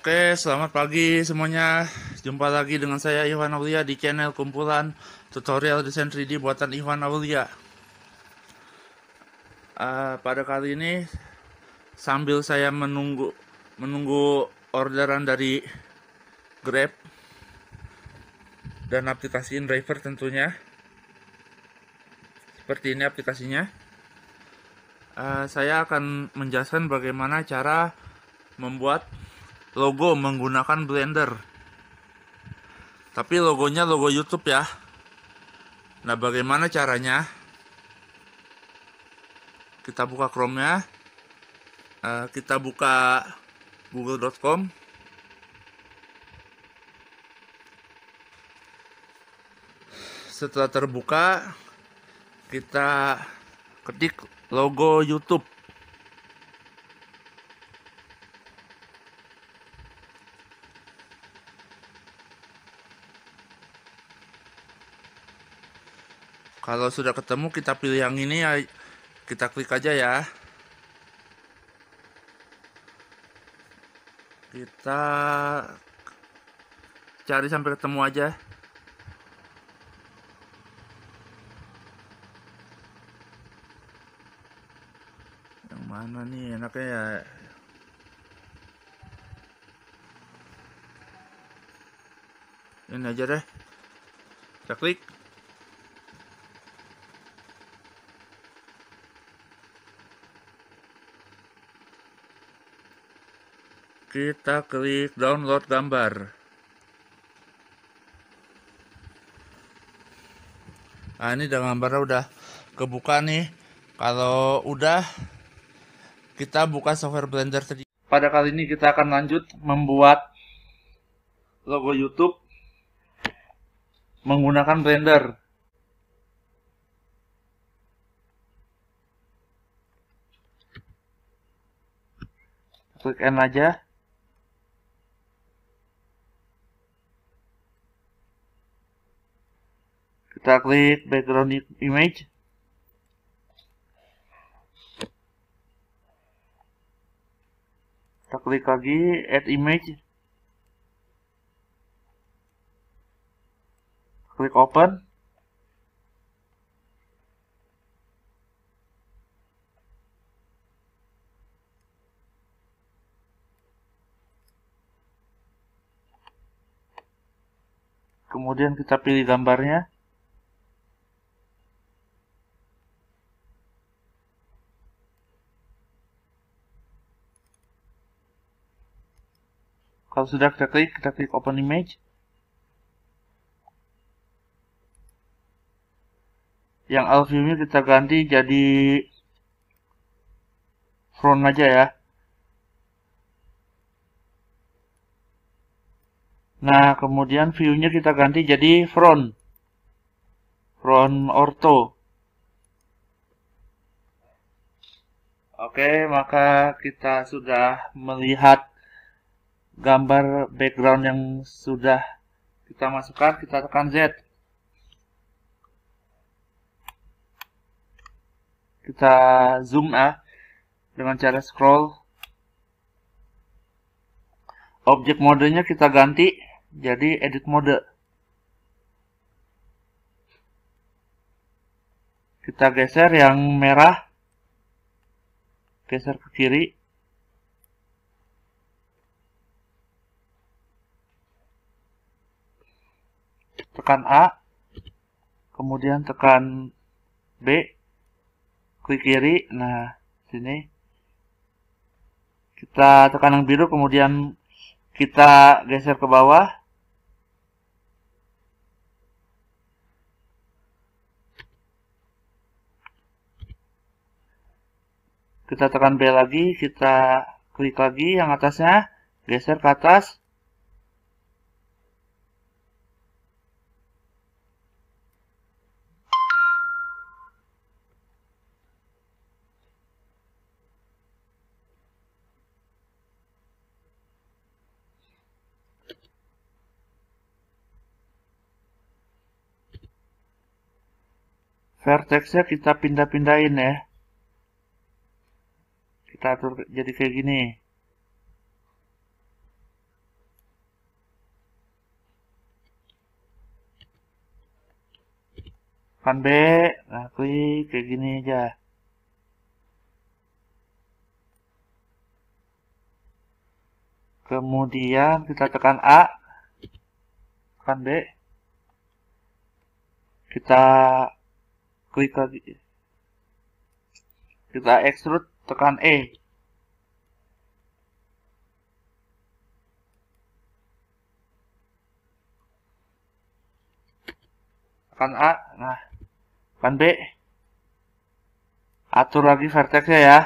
Oke, selamat pagi semuanya. Jumpa lagi dengan saya Iwan Aulia di channel kumpulan tutorial desain 3D buatan Iwan Aulia. Pada kali ini sambil saya menunggu orderan dari Grab dan aplikasi InDriver tentunya. Seperti ini aplikasinya. Saya akan menjelaskan bagaimana cara membuat logo menggunakan Blender. Tapi logonya logo YouTube ya. Nah, bagaimana caranya? Kita buka Chrome-nya. Kita buka google.com. Setelah terbuka, kita ketik logo YouTube. Kalau sudah ketemu, kita pilih yang ini ya, kita klik aja ya. Kita cari sampai ketemu aja. Yang mana nih enaknya ya? Ini aja deh. Kita klik. Kita klik download gambar. Nah, ini gambarnya udah kebuka nih. Kalau udah, kita buka software Blender tadi. Pada kali ini kita akan lanjut membuat logo YouTube menggunakan Blender. Klik N aja. Kita klik background image. Kita klik lagi add image. Klik open. Kemudian kita pilih gambarnya. Kalau sudah kita klik open image. Yang alt view-nya kita ganti jadi front aja ya. Nah, kemudian view-nya kita ganti jadi front ortho. Oke, maka kita sudah melihat gambar background yang sudah kita masukkan. Kita tekan Z. Kita zoom dengan cara scroll. Objek modenya kita ganti jadi edit mode. Kita geser yang merah, geser ke kiri. Tekan A, kemudian tekan B, klik kiri. Nah, sini kita tekan yang biru, kemudian kita geser ke bawah. Kita tekan B lagi, kita klik lagi yang atasnya, geser ke atas. Vertexnya kita pindah-pindahin ya. Kita atur jadi kayak gini. tekan B, nah klik kayak gini aja. Kemudian kita tekan A, tekan B, kita klik lagi, kita extrude, tekan E. Tekan A, nah tekan B, atur lagi vertexnya ya.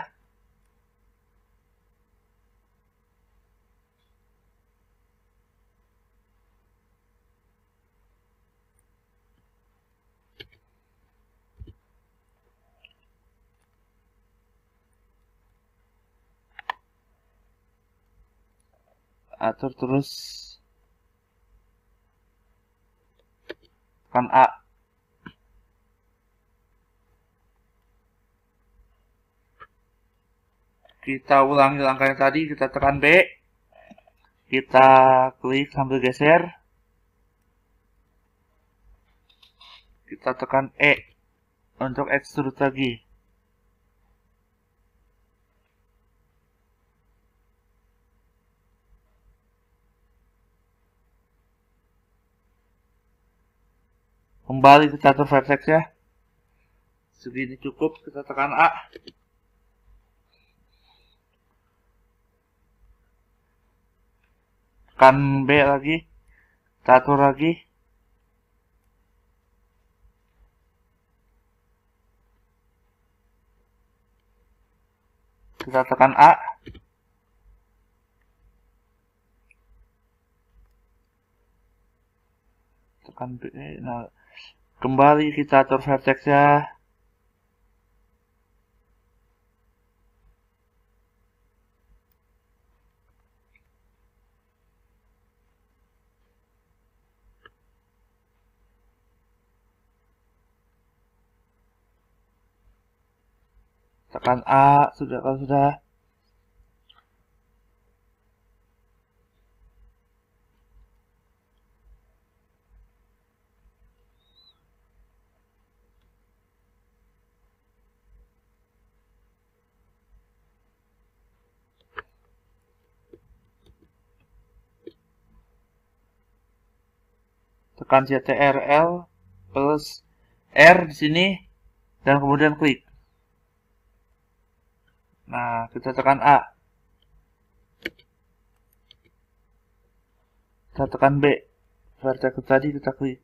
Atur terus, tekan A. Kita ulangi langkah yang tadi, kita tekan B, kita klik sambil geser, kita tekan E untuk extrude lagi. Kembali kita atur vertex ya. Segini cukup, kita tekan A. Tekan B lagi, kita atur lagi. Kita tekan A. Tekan B. Nah, kembali kita atur vertex ya. Tekan A sudah, kalau sudah. Tekan CTRL plus R di sini dan kemudian klik. Nah, kita tekan A. Kita tekan B. Vertex tadi kita klik.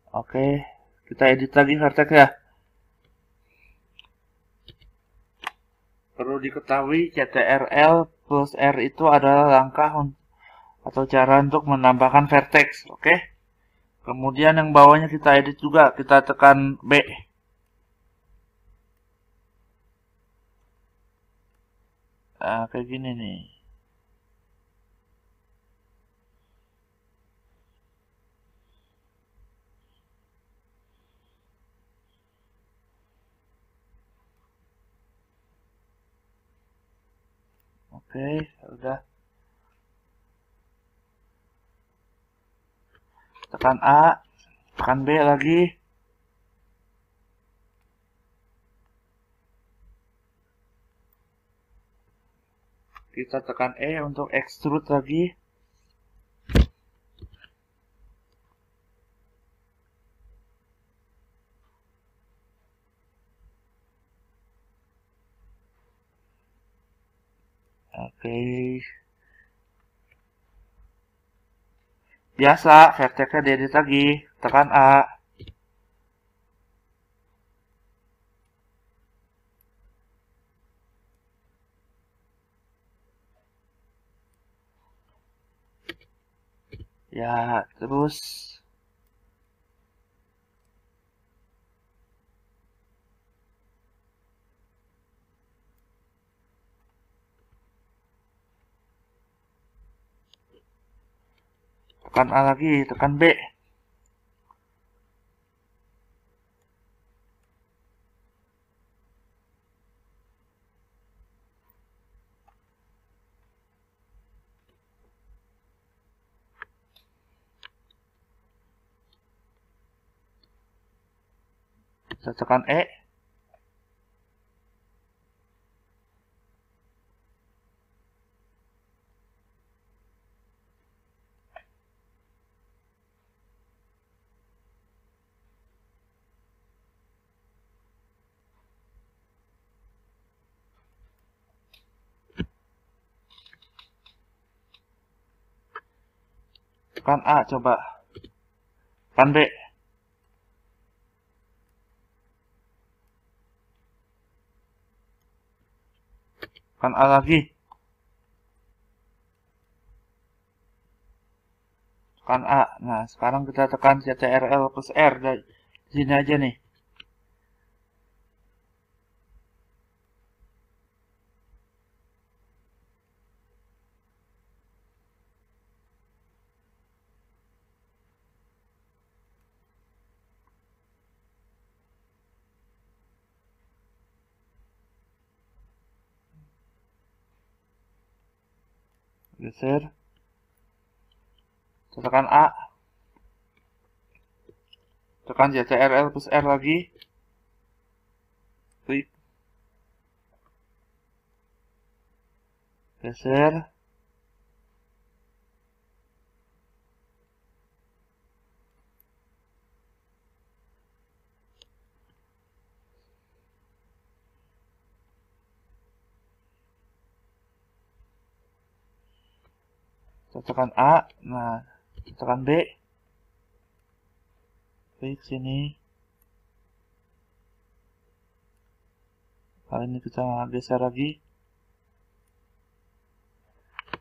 Oke, kita edit lagi vertex ya. Perlu diketahui CTRL plus R itu adalah langkah atau cara untuk menambahkan vertex, oke? Kemudian yang bawahnya kita edit juga, kita tekan B. Nah, kayak gini nih. Oke, udah. Tekan A, tekan B lagi. Kita tekan E untuk extrude lagi. Oke. Biasa, vertexnya diedit lagi. Tekan A. Ya, terus tekan A lagi, tekan B. Kita tekan E. Tekan A coba. Tekan B. Tekan A lagi. Tekan A. Nah, sekarang kita tekan CTRL plus R dari sini aja nih. Geser. Tekan A. Tekan CTRL plus R lagi. Klik. Geser. Kita tekan A. Nah, tekan B. Klik sini. Kali ini kita geser lagi.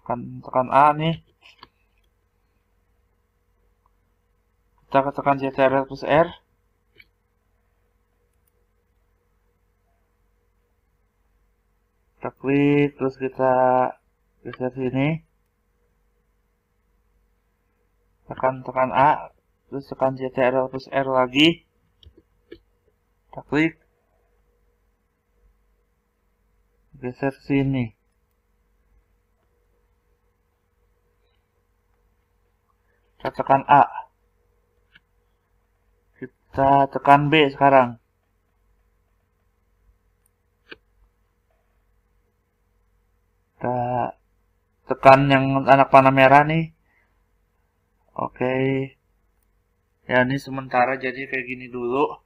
Tekan A nih. Kita tekan CTRL plus R. Kita klik, terus kita geser sini. Tekan A, terus tekan CTRL plus R lagi. Kita klik. Geser sini. Kita tekan A. Kita tekan B sekarang. Kita tekan yang anak panah merah nih. Oke. Ya, ini sementara jadi kayak gini dulu.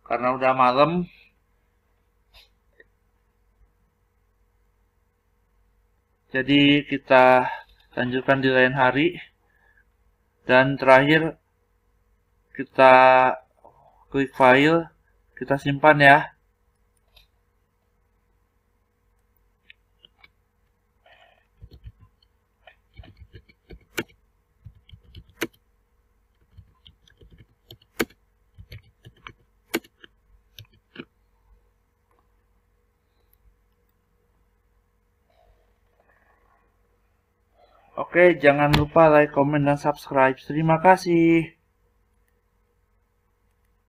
Karena udah malam. Jadi kita lanjutkan di lain hari. Dan terakhir kita klik file, kita simpan ya. Oke, jangan lupa like, komen, dan subscribe. Terima kasih.